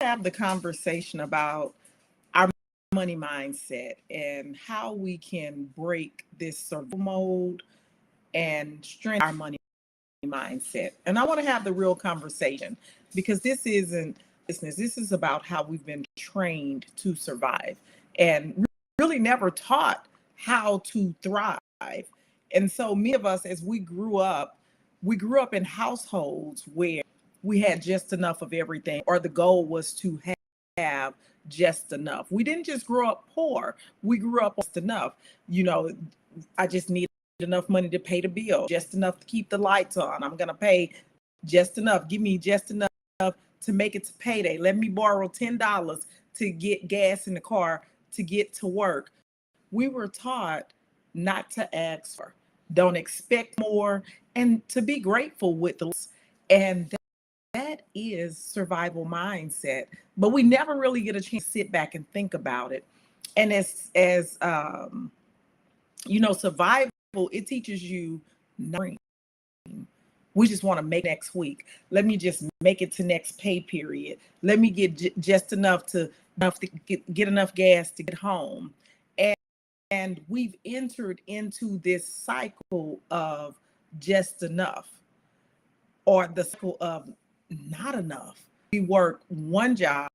have the conversation about our money mindset and how we can break this survival mode and strengthen our money mindset. And I want to have the real conversation because this isn't business. This is about how we've been trained to survive and really never taught how to thrive. And so many of us, as we grew up in households where we had just enough of everything, or the goal was to have just enough. We didn't just grow up poor, we grew up just enough. You know, I just need enough money to pay the bill, just enough to keep the lights on. I'm going to pay just enough. Give me just enough to make it to payday. Let me borrow $10 to get gas in the car to get to work. We were taught not to ask for, don't expect more, and to be grateful with the. And that is survival mindset. But we never really get a chance to sit back and think about it. And as survival, it teaches you not. We just want to make next week. Let me just make it to next pay period. Let me get just enough to get enough gas to get home. And we've entered into this cycle of just enough, or the cycle of not enough. We work one job,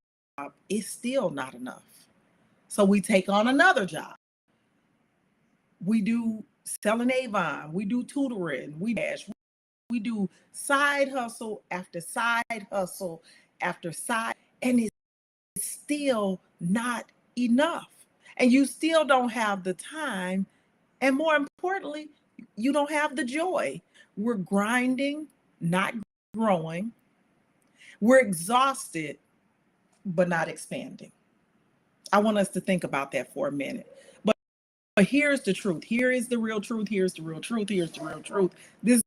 it's still not enough. So we take on another job. We do selling Avon, we do tutoring, we do side hustle after side hustle after side, and it's still not enough. And you still don't have the time. And more importantly, you don't have the joy. We're grinding, not growing. We're exhausted, but not expanding. I want us to think about that for a minute. But here's the truth. Here is the real truth. Here's the real truth. Here's the real truth. This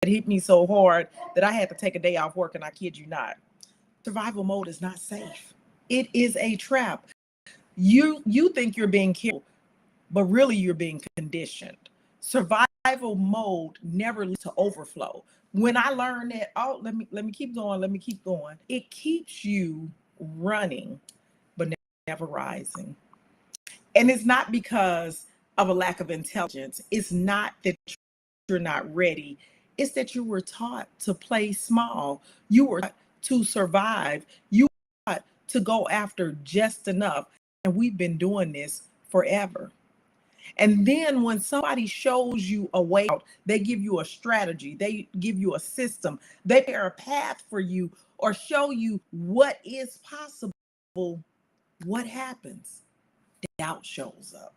hit me so hard that I had to take a day off work, and I kid you not. Survival mode is not safe. It is a trap. You think you're being killed, but really you're being conditioned. Survival mode never leads to overflow. When I learned that, let me keep going. It keeps you running, but never rising. And it's not because of a lack of intelligence. It's not that you're not ready. It's that you were taught to play small. You were taught to survive. You were taught to go after just enough. And we've been doing this forever. And then when somebody shows you a way out, they give you a strategy, they give you a system, they prepare a path for you, or show you what is possible. What happens? Doubt shows up.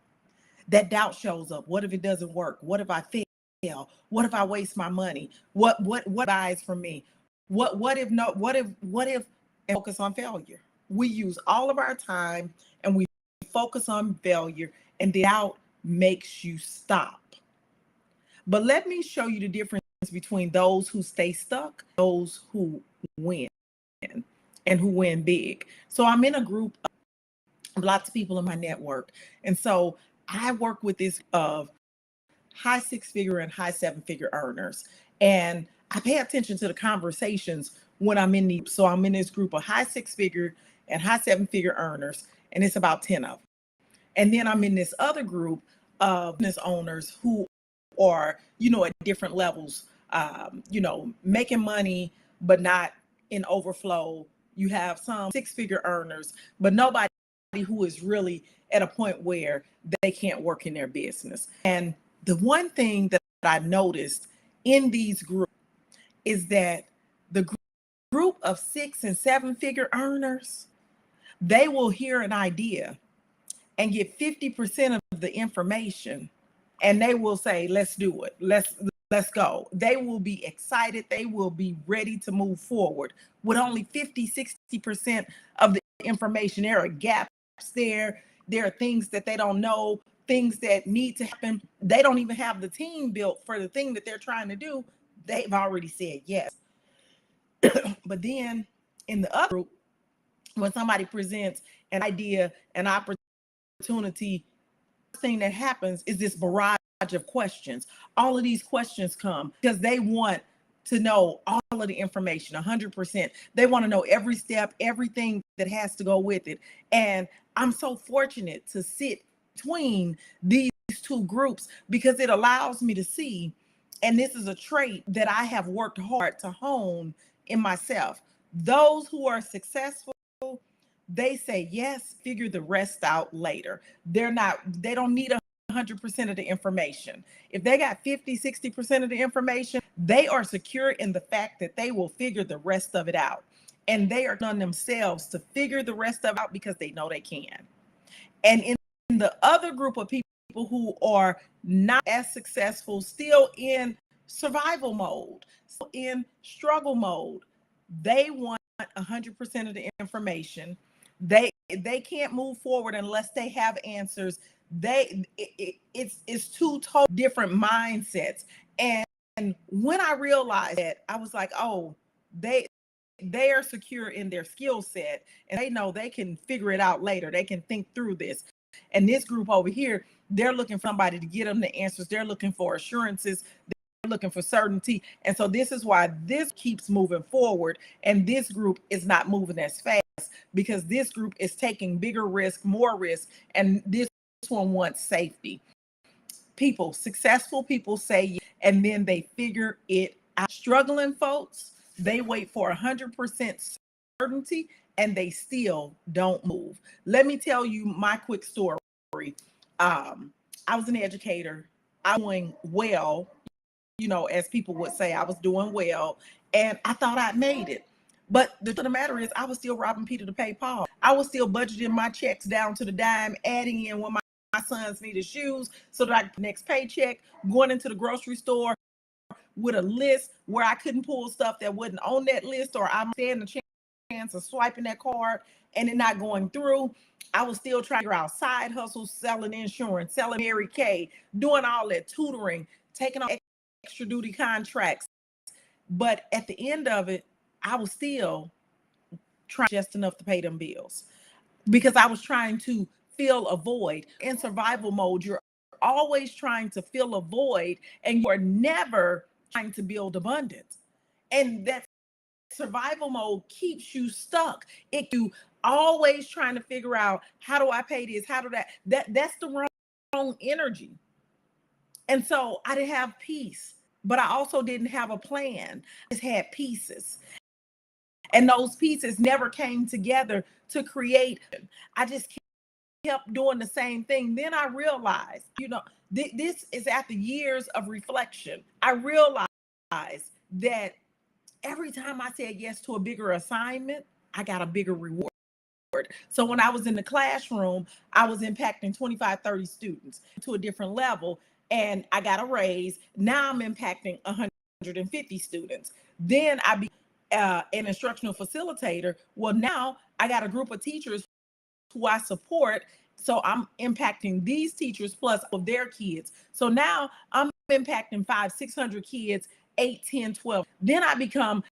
That doubt shows up. What if it doesn't work? What if I fail? What if I waste my money? What buys from me? What if and focus on failure? We use all of our time and we focus on failure, and the doubt makes you stop. But let me show you the difference between those who stay stuck, those who win, and who win big. So I'm in a group of lots of people in my network. And so I work with this of high 6-figure and high 7-figure earners. And I pay attention to the conversations when I'm in the, so I'm in this group of high 6-figure and high 7-figure earners, and it's about 10 of them. And then I'm in this other group of business owners who are, at different levels, making money, but not in overflow. You have some 6-figure earners, but nobody who is really at a point where they can't work in their business. And the one thing that I noticed in these groups is that the group of 6 and 7-figure earners, they will hear an idea and get 50% of the information, and they will say, let's do it. Let's go. They will be excited. They will be ready to move forward with only 50-60% of the information. There are gaps there. There are things that they don't know, things that need to happen. They don't even have the team built for the thing that they're trying to do. They've already said yes. But then in the other group, when somebody presents an idea, an opportunity, the thing that happens is this barrage of questions. All of these questions come because they want to know all of the information 100%. They want to know every step, everything that has to go with it. And I'm so fortunate to sit between these two groups because it allows me to see, and this is a trait that I have worked hard to hone in myself. Those who are successful, they say yes, figure the rest out later. They don't need 100% of the information. If they got 50, 60% of the information, they are secure in the fact that they will figure the rest of it out. And they are on themselves to figure the rest of it out because they know they can. And in the other group of people who are not as successful, still in survival mode, still in struggle mode, they want 100% of the information. They can't move forward unless they have answers. It's two totally different mindsets. And when I realized that, I was like, oh, they are secure in their skill set and they know they can figure it out later. They can think through this. And this group over here, they're looking for somebody to get them the answers. They're looking for assurances. They're looking for certainty. And so this is why this keeps moving forward. And this group is not moving as fast because this group is taking bigger risk, more risk. And this one wants safety. Successful people say yes, and then they figure it out. Struggling folks, they wait for 100% certainty and they still don't move. Let me tell you my quick story. I was an educator. I was doing well, as people would say, I was doing well, and I thought I'd made it. But the truth of the matter is, I was still robbing Peter to pay Paul. I was still budgeting my checks down to the dime, adding in when my sons needed shoes so that I could next paycheck, going into the grocery store with a list where I couldn't pull stuff that wasn't on that list, or I'm standing a chance of swiping that card and it not going through. I was still trying to figure out side hustles, selling insurance, selling Mary Kay, doing all that tutoring, taking on extra duty contracts. But at the end of it, I was still trying just enough to pay them bills because I was trying to fill a void. In survival mode, you're always trying to fill a void and you're never trying to build abundance. And that survival mode keeps you stuck. You always trying to figure out, how do I pay this? How do that's the wrong energy. And so I didn't have peace, but I also didn't have a plan. I just had pieces. And those pieces never came together to create. I just kept doing the same thing. Then I realized, this is after years of reflection. I realized that every time I said yes to a bigger assignment, I got a bigger reward. So when I was in the classroom, I was impacting 25, 30 students to a different level, and I got a raise. Now I'm impacting 150 students. Then I be an instructional facilitator. Well, now I got a group of teachers who I support. So I'm impacting these teachers plus of their kids. So now I'm impacting 500, 600 kids, 8, 10, 12. Then I become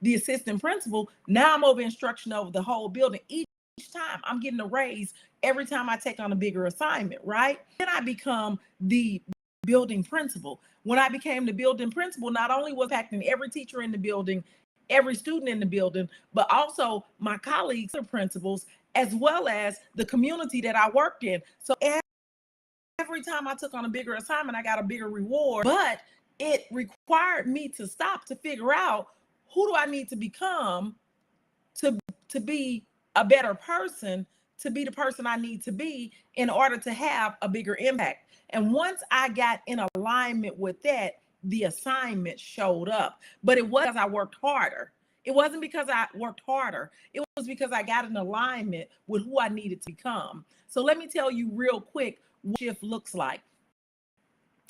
the assistant principal. Now I'm over instruction over the whole building. Each time I'm getting a raise every time I take on a bigger assignment, right? Then I become the building principal. When I became the building principal, not only was impacting every teacher in the building, every student in the building, but also my colleagues and principals, as well as the community that I worked in. So every time I took on a bigger assignment, I got a bigger reward, but it required me to stop to figure out, who do I need to become to be a better person, to be the person I need to be in order to have a bigger impact. And once I got in alignment with that, the assignment showed up. But it was because I worked harder. It wasn't because I worked harder. It was because I got in alignment with who I needed to become. So let me tell you real quick what shift looks like.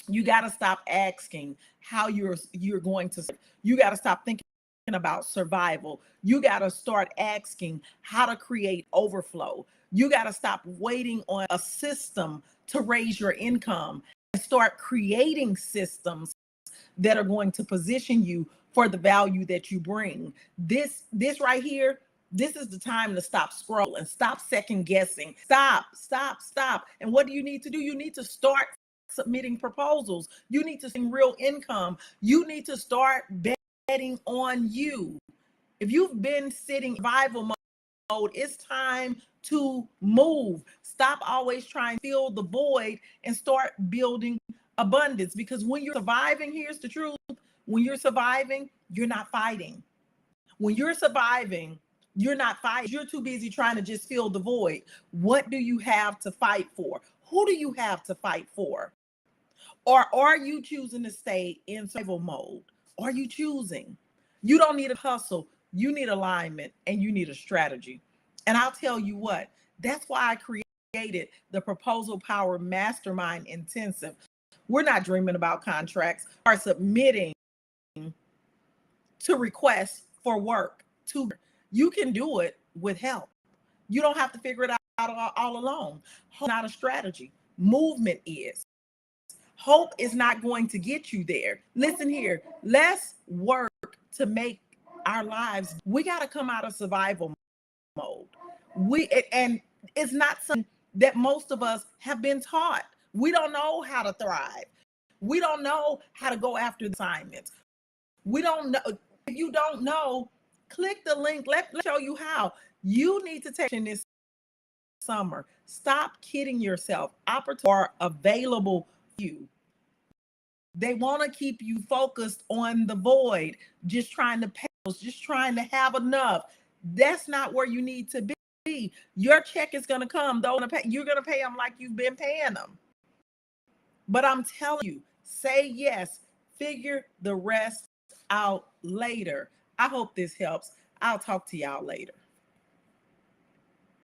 You got to stop asking how you're going to. You got to stop thinking about survival. You got to start asking how to create overflow. You got to stop waiting on a system to raise your income and start creating systems that are going to position you for the value that you bring. This right here, this is the time to stop scrolling, stop second guessing, stop. And what do you need to do? You need to start submitting proposals. You need to see real income. You need to start betting betting on you. If you've been sitting survival mode, it's time to move. Stop always trying to fill the void and start building abundance. Because when you're surviving, here's the truth: when you're surviving, you're not fighting. When you're surviving, you're not fighting. You're too busy trying to just fill the void. What do you have to fight for? Who do you have to fight for? Or are you choosing to stay in survival mode? Are you choosing? You don't need a hustle. You need alignment and you need a strategy. And I'll tell you what, that's why I created the Proposal Power Mastermind Intensive. We're not dreaming about contracts or submitting to requests for work. You can do it with help. You don't have to figure it out all alone. Hope is not a strategy. Movement is. Hope is not going to get you there. Listen here. Let's work to make our lives. We got to come out of survival mode. And it's not something that most of us have been taught. We don't know how to thrive. We don't know how to go after the assignments. We don't know. If you don't know, click the link. Let's show you how. You need to take in this summer. Stop kidding yourself. Opportunities are available for you. They want to keep you focused on the void, just trying to pay, just trying to have enough. That's not where you need to be. Your check is going to come. You're going to pay them like you've been paying them. But I'm telling you, say yes. Figure the rest out later. I hope this helps. I'll talk to y'all later.